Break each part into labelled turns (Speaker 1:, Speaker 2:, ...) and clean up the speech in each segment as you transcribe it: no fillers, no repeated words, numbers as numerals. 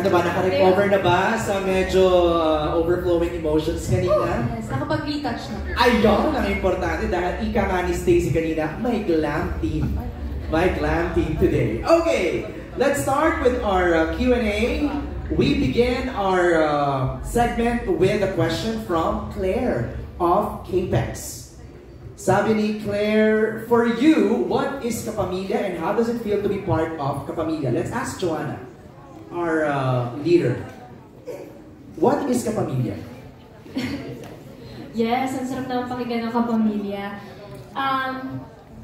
Speaker 1: Ano ba, naka-recover na ba sa medyo overflowing emotions kanina?
Speaker 2: Yes, nakapag-retouch na.
Speaker 1: Ayun ang importante dahil ika nga ni Stacey kanina, may glam team. May glam team today. Okay, let's start with our Q&A. We begin our segment with a question from Claire of Capex. Sabi ni Claire, for you, what is Kapamilya and how does it feel to be part of Kapamilya? Let's ask Joanna, our leader. What is Kapamilya?
Speaker 2: Yes, ang sarap naman pakinggan ng Kapamilya.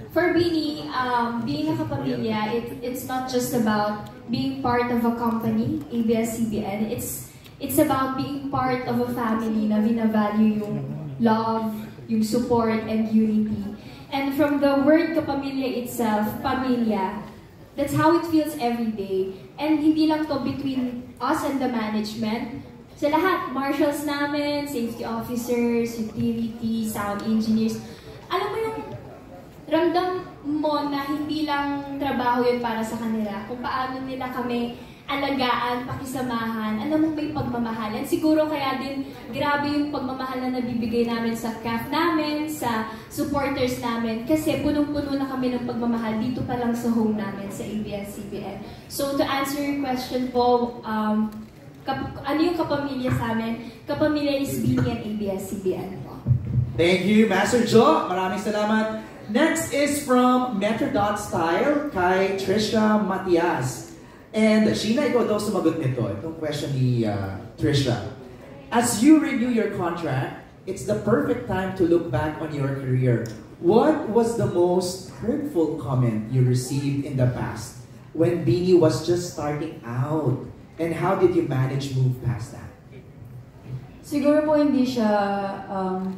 Speaker 2: For Beanie, being a Kapamilya, it's not just about being part of a company, ABS-CBN. It's about being part of a family na binavalue yung love, yung support, and unity. And from the word Kapamilya itself, pamilya, that's how it feels every day. And hindi lang to between us and the management. Sa lahat, marshals namin, safety officers, utility, sound engineers. Alam mo yung ramdam mo na hindi lang trabaho yun para sa kanila. Kung paano nila kami alagaan, pakisamahan, alam mo may pagmamahalan. Siguro kaya din, grabe yung pagmamahal na nabibigay namin sa CAF namin, sa supporters namin, kasi punong-puno na kami ng pagmamahal dito pa lang sa home namin, sa ABS-CBN. So to answer your question po, ano yung Kapamilya sa amin? Kapamilya is Beanie and ABS-CBN po.
Speaker 1: Thank you, Master Joe. Maraming salamat. Next is from Metro.Style kay Trisha Matias. And Sheena, ikaw daw sumagot nito. Itong question ni Trisha. As you renew your contract, it's the perfect time to look back on your career. What was the most hurtful comment you received in the past when Beanie was just starting out? And how did you manage move past that?
Speaker 3: Siguro po hindi siya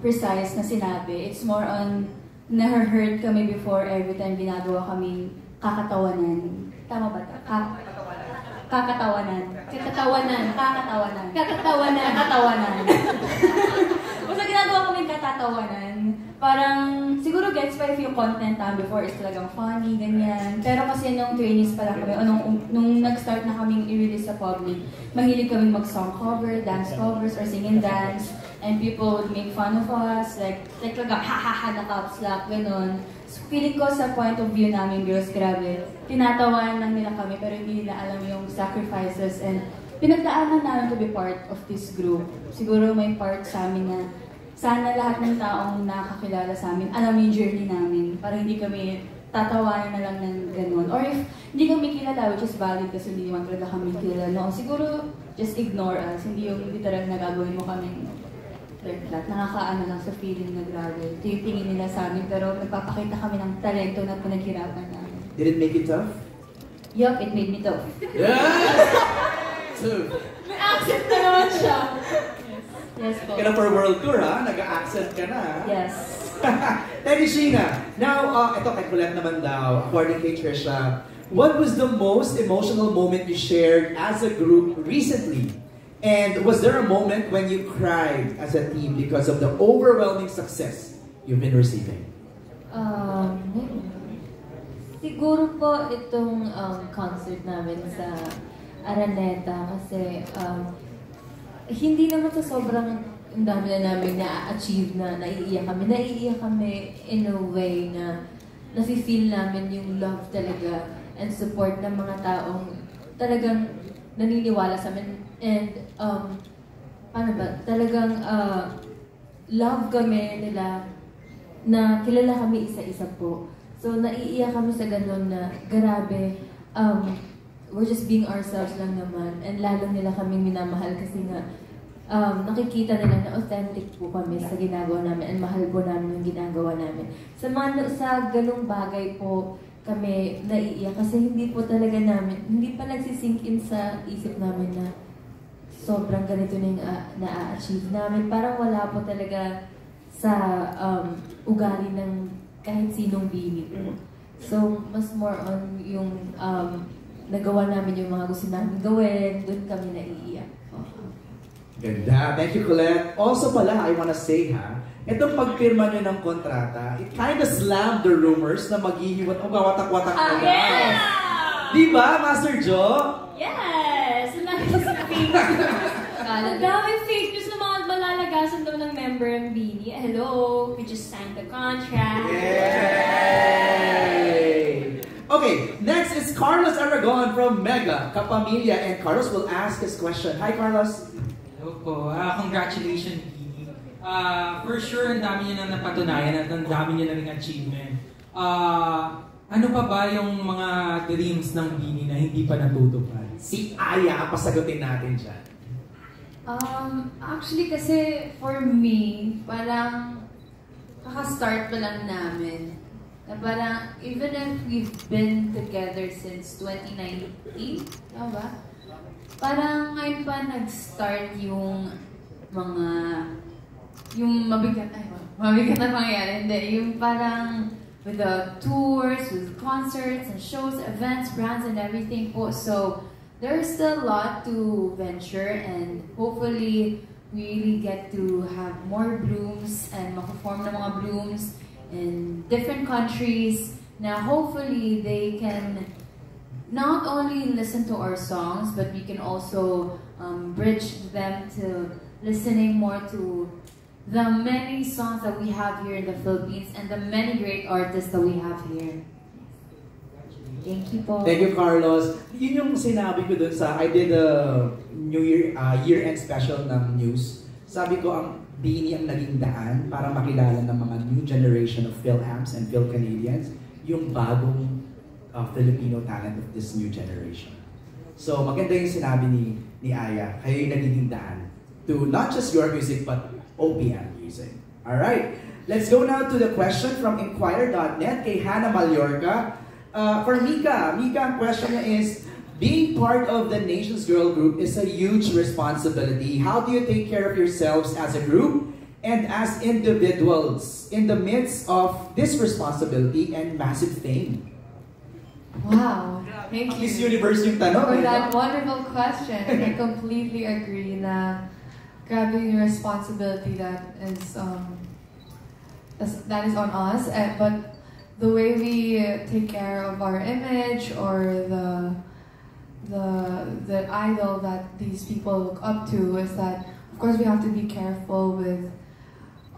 Speaker 3: precise na sinabi. It's more on na-hurt kami before every time ginagawa kami kakatawanan. Tama ba ito? Kakatawanan.
Speaker 2: Katatawanan.
Speaker 3: Kakatawanan.
Speaker 2: Katatawanan.
Speaker 3: Katatawanan. Basta ginagawa kami katatawanan. Parang, siguro gets pa if yung content before is talagang funny, ganyan. Pero kasi nung trainees pa lang kami, o nung nag-start na kaming i-release sa public, mahilig kaming mag-song cover, dance covers, or sing and dance. And people would make fun of us, like talaga, ha-ha-ha, na-caps lock, gano'n. So, feeling ko sa point of view namin, girls, grabe, tinatawan lang nila kami, pero hindi nila alam yung sacrifices and pinagdaanan namin to be part of this group. Siguro may part sa amin na sana lahat ng taong nakakilala sa amin, alam yung journey namin, para hindi kami tatawanan na lang ng gano'n. Or if hindi kami kilala, which is valid kasi hindi naman talaga kami kilala, no? Siguro, just ignore us, hindi yung literal na gagawin mo kami nakakaano lang sa feeling na grabe. Ito yung tingin nila sa amin, pero nagpapakita kami ng talento na pinaghirapan namin.
Speaker 1: Did it make it tough?
Speaker 3: Yup, it made me tough.
Speaker 1: Yeah! So,
Speaker 2: may accent na naman siya.
Speaker 3: Yes po.
Speaker 1: Kaya for world tour ha, nag-accent ka na.
Speaker 3: Yes.
Speaker 1: Thank you, Sheena. Now, ito kay Colette naman daw, according kay Trisha, what was the most emotional moment you shared as a group recently? And was there a moment when you cried as a team because of the overwhelming success you've been receiving?
Speaker 4: Siguro po itong concert namin sa Araneta kasi hindi naman sa sobrang dami na namin na-achieve na naiiyak kami. Naiiyak kami in a way na nafe-feel namin yung love talaga and support ng mga taong talagang naniniwala sa amin. And, paano ba? Talagang love kami nila na kilala kami isa-isa po. So, naiiyak kami sa ganun na grabe, we're just being ourselves lang naman. And lalo nila kaming minamahal kasi nga nakikita nila na authentic po kami sa ginagawa namin and mahal po namin yung ginagawa namin. Sa ganung bagay po, kami naiiyak kasi hindi po talaga namin, hindi pa nagsisink in sa isip namin na sobrang ganito na yung na-achieve namin. Parang wala po talaga sa ugali ng kahit sinong Beanie po. So, mas more on yung nagawa namin yung mga gusto namin gawin, doon kami naiiyak.
Speaker 1: Ganda. Thank you, Colette. Also pala, I wanna say itong pagpirma nyo ng kontrata, it kind of slammed the rumors na maghihiwat o gawatak-watak na.
Speaker 2: Yes!
Speaker 1: Di ba, Master Joe?
Speaker 2: Yes!
Speaker 3: fake news. Ang daming fake news na mga malalagasan daw ng member ng Beanie. Hello, we just signed the contract.
Speaker 1: Yay! Okay, next is Carlos Aragon from Mega Kapamilya, and Carlos will ask his question. Hi, Carlos.
Speaker 5: Hello po. Congratulations, Beanie. For sure, ang dami niyo na napatunayan at ang dami niyo na ring achievement. Ano pa ba yung mga dreams ng Beanie na hindi pa natutupad?
Speaker 1: Si Aya, pasagutin natin dyan.
Speaker 4: Actually kasi for me, parang kaka-start pa lang namin. Na parang even if we've been together since 2019, ba? Parang ngayon pa nag-start yung mabigat na pangyayari. Hindi, yung parang with the tours, with concerts and shows, events, brands and everything po. So there's still a lot to venture, and hopefully we really get to have more blooms and makaform ng mga blooms in different countries. Now hopefully they can not only listen to our songs, but we can also bridge them to listening more to the many songs that we have here in the Philippines and the many great artists that we have here. Thank you po.
Speaker 1: Thank you, Carlos. Yun yung sinabi ko dun sa, I did a New Year, year-end special ng news. Sabi ko, ang Beanie ang naging daan para makilala ng mga new generation of Philhams and Phil-Canadians, yung bagong Filipino talent of this new generation. So, maganda yung sinabi ni Aya, kayo yung naging daan to not just your music, but OPM music. Alright, let's go now to the question from Inquire.net kay Hannah Mallorca. For Mika, ang question niya is, being part of the Nations Girl Group is a huge responsibility. How do you take care of yourselves as a group and as individuals in the midst of this responsibility and massive fame?
Speaker 6: Wow, thank you.
Speaker 1: Miss Universe yung tanong.
Speaker 6: For that wonderful question. I completely agree na grabe yung responsibility that is on us. But the way we take care of our image or the idol that these people look up to is that, of course, we have to be careful with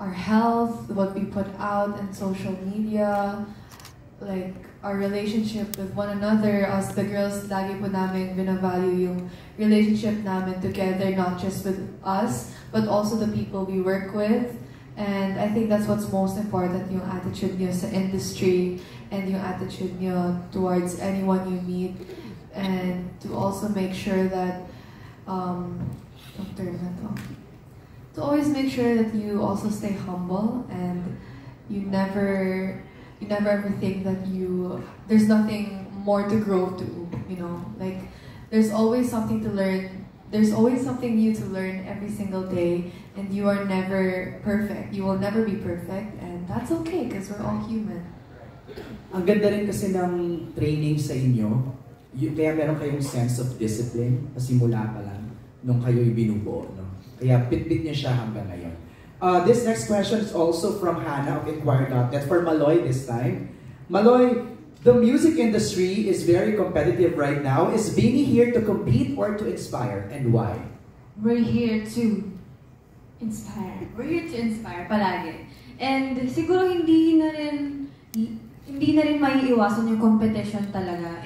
Speaker 6: our health, what we put out in social media, like our relationship with one another. Us, the girls, lagi po namin binavalue yung relationship namin together, not just with us, but also the people we work with. And I think that's what's most important, yung attitude niyo sa industry and yung attitude niyo towards anyone you meet. And to also make sure that, to always make sure that you also stay humble and you never ever think that there's nothing more to grow to, you know? Like, there's always something to learn. There's always something new to learn every single day, and you are never perfect. You will never be perfect, and that's okay because we're all human.
Speaker 1: Ang ganda rin kasi ng training sa inyo, kaya meron kayong sense of discipline kasi mula pa lang nung kayo'y binubuo, no? Kaya pitbit niya siya hanggang ngayon. This next question is also from Hannah of Inquire.net for Maloy this time. Maloy, the music industry is very competitive right now. Is Beanie here to compete or to inspire, and why?
Speaker 3: We're here to inspire. We're here to inspire palagi. And siguro hindi na rin maiiwasan yung competition talaga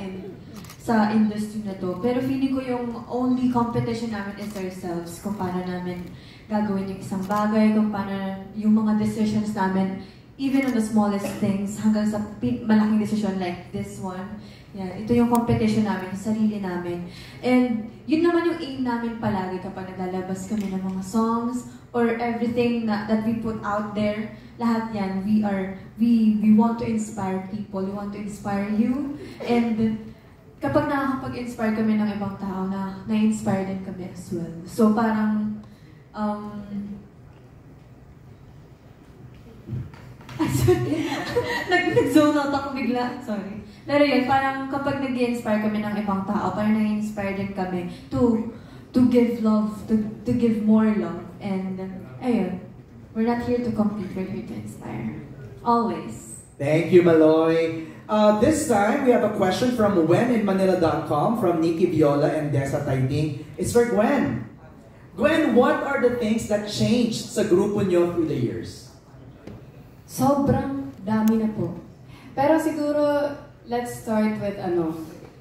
Speaker 3: sa industry na to. Pero feeling ko yung only competition namin is ourselves. Kung paano namin gagawin yung isang bagay, kung paano yung mga decisions namin, even on the smallest things, hanggang sa malaking decision like this one. Yeah, ito yung competition namin, yung sarili namin. And yun naman yung aim namin palagi kapag naglalabas kami ng mga songs or everything that we put out there. Lahat yan, we want to inspire people, we want to inspire you. And kapag nakakapag-inspire kami ng ibang tao, na-inspire din kami as well. So parang, nag-zone out ako bigla. Sorry. Pero yun, parang kapag nag-inspire kami ng ibang tao, parang nag-inspire din kami to give love, to give more love. And, ayun, we're not here to compete, we're here to inspire. Always.
Speaker 1: Thank you, Maloy. This time, we have a question from WhenInManila.com from Nikki Viola and Dessa Taiting. It's for Gwen. Gwen, what are the things that changed sa grupo nyo through the years?
Speaker 6: Sobrang dami na po. Pero siguro, let's start with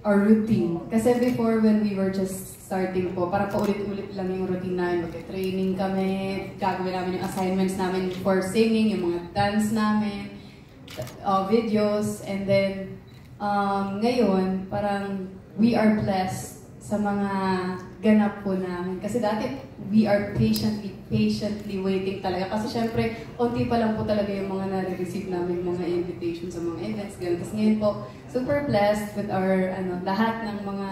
Speaker 6: our routine. Kasi before when we were just starting po, parang paulit-ulit lang yung routine namin. Mag-training kami, gagawin namin yung assignments namin for singing, yung mga dance namin, videos, and then ngayon, parang we are blessed sa mga ganap po namin. Kasi dati, we are patiently waiting talaga. Kasi syempre, onti pa lang po talaga yung mga na-receive namin mga invitations sa mga events. Ganun. Tapos ngayon po, super blessed with our, lahat ng mga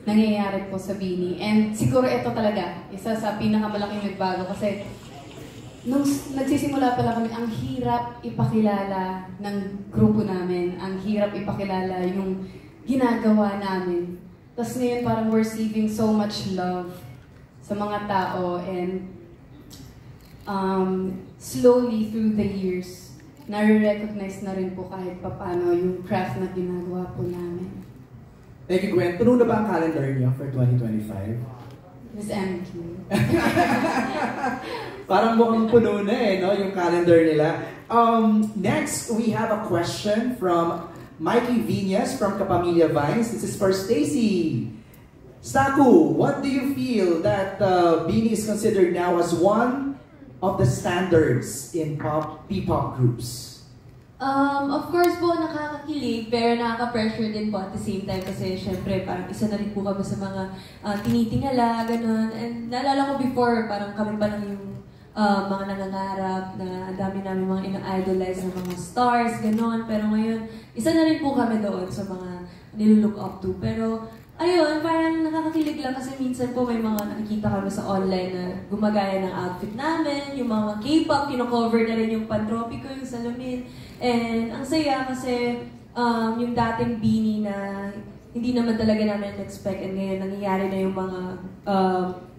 Speaker 6: nangyayari po sa Bini. And siguro ito talaga, isa sa pinakamalaking nagbago. Kasi nung nagsisimula pa lang kami, ang hirap ipakilala ng grupo namin. Ang hirap ipakilala yung ginagawa namin. Tapos ngayon parang we're receiving so much love sa mga tao, and slowly through the years, nare-recognize na rin po kahit papano yung craft na ginagawa po namin.
Speaker 1: Thank you, Gwen. Puno na ba ang calendar niyo for 2025?
Speaker 6: Miss MQ.
Speaker 1: Parang mukhang puno na no, yung calendar nila. Next, we have a question from Mikey Viñas from Kapamilya Vines. This is for Stacy. Staku, what do you feel that Bini is considered now as one of the standards in P-pop groups?
Speaker 4: Of course po, nakakakilig, pero nakaka-pressure din po at the same time kasi syempre parang isa na rin po kami sa mga tinitingala, ganun. And naalala ko before, parang kami pa lang yung mga nangangarap na ang dami namin mga ina-idolize na mga stars, ganun. Pero ngayon, isa na rin po kami doon sa mga nilulook up to. Pero ayun, parang nakakakilig lang kasi minsan po may mga nakikita kami sa online na gumagaya ng outfit namin, yung mga K-pop, kino-cover na rin yung Pantropiko, yung salamin. And ang saya kasi yung dating Bini na hindi naman talaga namin expect, and ngayon nangyayari na yung mga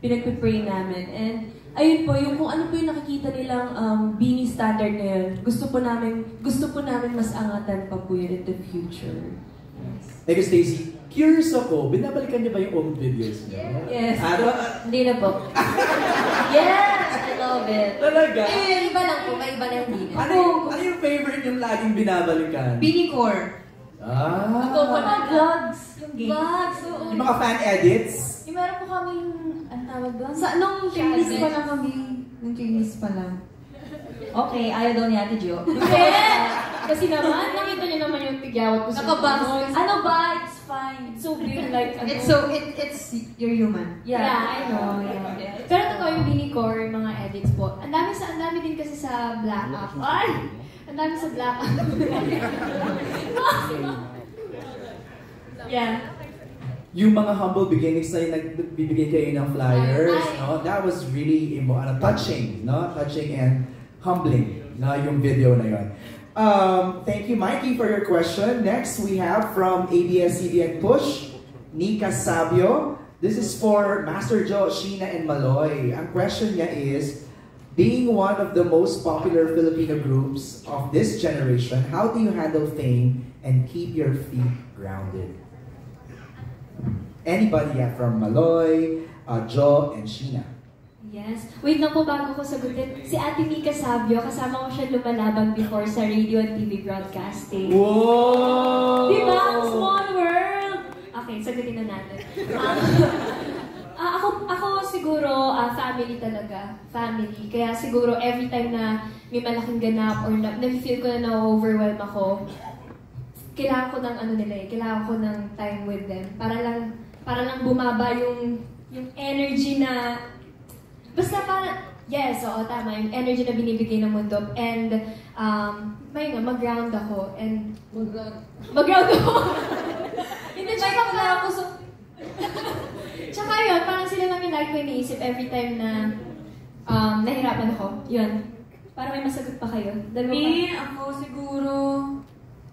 Speaker 4: pinagpipray namin. And ayun po, yung kung ano po yung nakikita nilang Bini standard na yun, gusto po namin mas angatan pa po yun in the future. Yes.
Speaker 1: Thank you, Stacy. Curious ako, binabalikan niyo ba yung old videos niyo?
Speaker 4: Yes.
Speaker 2: Hindi na po. Yes! I love it.
Speaker 1: Talaga?
Speaker 2: Eh, iba lang po. May iba na hindi na.
Speaker 1: Ano yung favorite yung laging binabalikan?
Speaker 2: Binicore.
Speaker 1: Ah.
Speaker 4: Ako po na vlogs. Yung
Speaker 2: Vlogs, oo.
Speaker 1: Yung mga fan edits?
Speaker 4: Yung meron po kaming, ang tawag doon?
Speaker 2: Nung Chinese pa lang kami.
Speaker 6: Nung Chinese pa lang.
Speaker 3: Okay, ayaw daw ni Ate Jo.
Speaker 2: Kasi naman, nakita niyo naman yung tigyawat ko sa
Speaker 3: Nakabangs. Ano ba? It's fine.
Speaker 2: It's so big, like,
Speaker 6: It's you're human.
Speaker 2: Yeah, I know. Yeah. Pero totoo yung Binicore, yung mga edits po. Ang dami din kasi sa Black App. Ay! Ang dami sa Black App. Yeah.
Speaker 1: Yung mga humble beginnings na yung nagbibigay kayo ng flyers, no? That was really touching, no? Touching and humbling, no? Yung video na yun. Thank you, Mikey, for your question. Next, we have from ABS-CBN Push, Nika Sabio. This is for Master Jo, Sheena, and Maloy. Ang question niya is, being one of the most popular Filipino groups of this generation, how do you handle fame and keep your feet grounded? Anybody from Maloy, Jo, and Sheena?
Speaker 2: Yes. Wait lang po bago ko sagutin. Si Ate Mika Sabio, kasama ko siya lumalaban before sa radio at TV broadcasting.
Speaker 1: Whoa!
Speaker 2: Diba? Ang small world! Okay, sagutin na natin. Ako siguro, family talaga. Family. Kaya siguro every time na may malaking ganap or na-feel ko na na-overwhelm ako, kailangan ko ng kailangan ko ng time with them. Para lang bumaba yung energy na, basta yes, oo, tama, yung energy na binibigay ng mundo. And, mag-ground ako. And, mag-ground ako. Hindi, tsaka na ako. Tsaka yun, parang sila lang yung lagi ko iniisip every time na nahirapan ako. Yun. Para may masagot pa kayo.
Speaker 3: Ako siguro,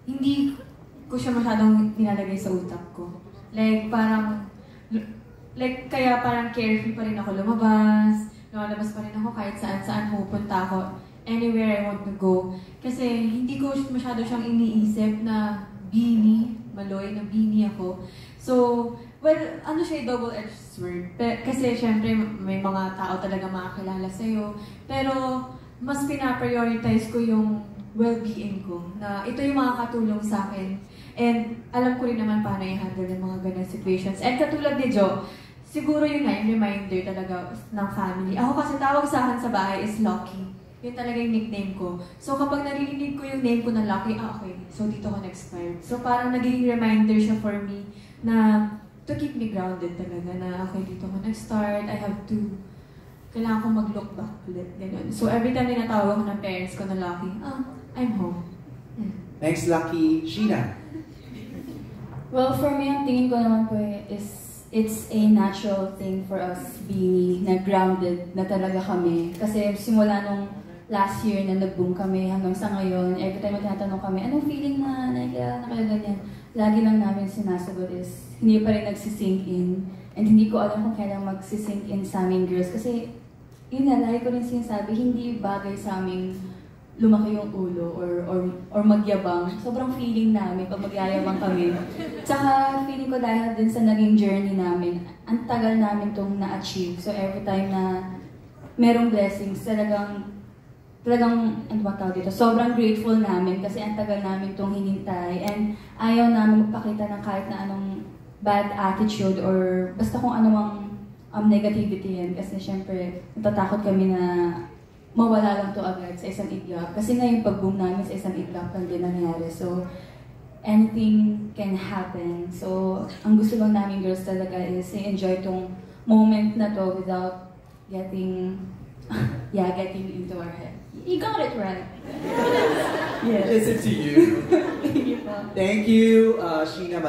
Speaker 3: hindi ko siya masyadong nilalagay sa utak ko. Kaya parang carefree pa rin ako lumabas. Lumalabas pa rin ako kahit saan pupunta ako.
Speaker 6: anywhere I want to go. Kasi hindi ko masyado siyang iniisip na Beanie, Maloy, na Beanie ako. So, well, ano siya, double-edged sword. Kasi syempre may mga tao talaga makakilala sa'yo. Pero mas pinaprioritize ko yung well-being ko. Na ito yung makakatulong sa akin. And alam ko rin naman paano i-handle yung mga ganang situations. And katulad ni Jo, siguro yun nga, yung reminder talaga ng family. Ako kasi tawag sa akin sa bahay is Lucky. Yun talaga yung nickname ko. So kapag naririnig ko yung name ko na Lucky, okay, so dito ko na-expired. So parang naging reminder siya for me na to keep me grounded talaga na okay, dito ko na-start, I have to, kailangan ko mag-look back ulit, ganyan. So every time tinatawag ko ng parents ko na Lucky, I'm home. Yeah.
Speaker 1: Thanks, Lucky. Sheena?
Speaker 3: Well, for me, ang tingin ko naman po is it's a natural thing for us being na grounded na talaga kami. Kasi simula nung last year na nag-boom kami hanggang sa ngayon, every time na tinatanong kami, anong feeling na kaya ganyan? Lagi lang namin sinasagot is, hindi pa rin nagsisink in. And hindi ko alam kung kailan magsisink in sa aming girls. Kasi, yun nga, lagi ko rin sinasabi, hindi bagay sa aming lumaki yung ulo or magyabang. Sobrang feeling namin pag magyayabang kami. Tsaka feeling ko dahil din sa naging journey namin, ang tagal namin itong na-achieve. So every time na merong blessings, talagang ano ba tawag dito, sobrang grateful namin kasi ang tagal namin itong hinintay and ayaw namin magpakita ng kahit na anong bad attitude or basta kung anumang negativity yan kasi syempre natatakot kami na mawala lang to agad sa isang iglap kasi nga yung pag-boom namin sa isang iglap lang din nangyari. So anything can happen. So ang gusto lang namin girls talaga is enjoy tong moment na to without getting into our head. You got it right.
Speaker 1: Yes. Listen to you.
Speaker 3: Thank you po.
Speaker 1: Thank you, Sheena.